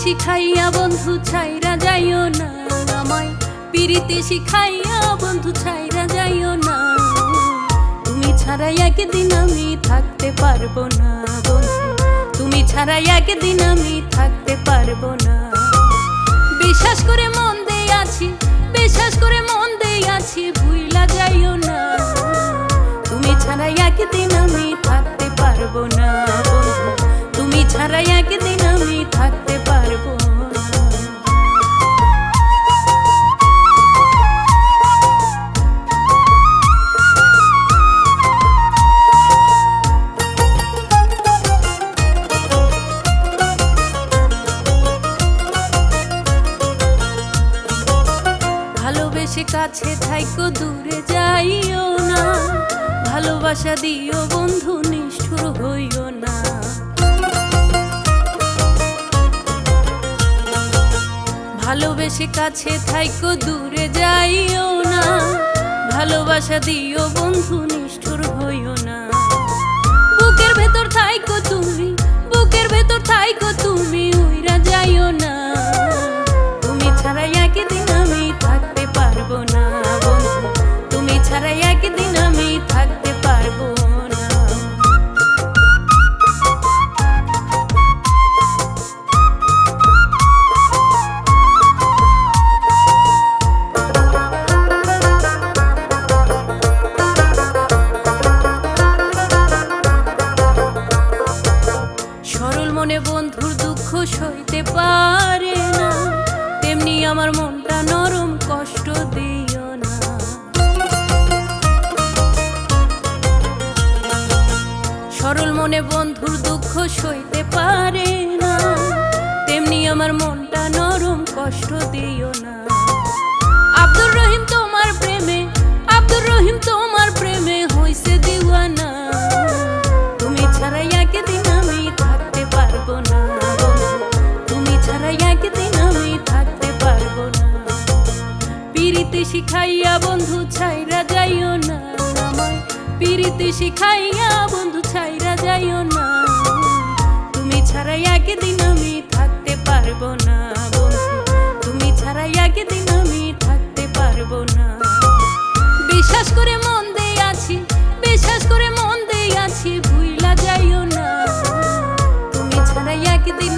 শিখাইয়া বন্ধু ছাইরা যাইও না আমায়, পিরিতি শিখাইয়া বন্ধু ছাইরা যাইও না। তুমি ছাড়া একদিন আমি থাকতে পারবো না বন্ধু, তুমি ছাড়া একদিন আমি থাকতে পারবো না। বিশ্বাস করে মন দিয়ে আছি, বিশ্বাস করে মন দিয়ে আছি, ভুইলা যাইও না। তুমি ছাড়া একদিন আমি থাকতে পারবো না বন্ধু, তুমি ছাড়া একদিন আমি থাকতে পারবো না। ভালোবেসে কাছে থাইকো দূরে যাইও না, ভালোবাসা দিও বন্ধু নিষ্ঠুর হইও না। ভালোবেসে কাছে থাইকো দূরে যাইও না, ভালোবাসা দিও বন্ধু নিষ্ঠুর হইও না। বুকের ভেতর থাইকো তুমি, বুকের ভেতর থাইকো তুমি, উইরা যাইও না। তুমি ছাড়া একদিন আমি থাকতে পারবো না বন্ধু, তুমি ছাড়া একদিন আমি থাকতে পারবো না। সরল মনে বন্ধুর দুঃখ সইতে পারে না, তেমনি আমার মনটা নরম, কষ্ট দিও না। সরল মনে বন্ধুর দুঃখ সইতে পারে না, তেমনি আমার মনটা নরম, কষ্ট দিও না। আব্দুর রহিম তোমার প্রেমে, আব্দুর রহিম তোমার প্রেমে হইছে দিওয়ানা। তুমি ছাড়া একদিন আমি থাকতে পারবো না বন্ধু, তুমি ছাড়া একদিন আমি থাকতে পারবো না। পিরিতি শিখাইয়া বন্ধু ছাইরা যাইও না আমায়, পিরিতি শিখাইয়া বন্ধু ছাইরা যাইও না। তুমি ছাড়া একদিন আমি থাকতে পারবো না বন্ধু, তুমি ছাড়া একদিন আমি থাকতে পারবো না। বিশ্বাস করে মন দিয়ে আছি, বিশ্বাস করে মন দিয়ে আছি, ভুইলা যাইও না। তুমি ছাড়া একদিন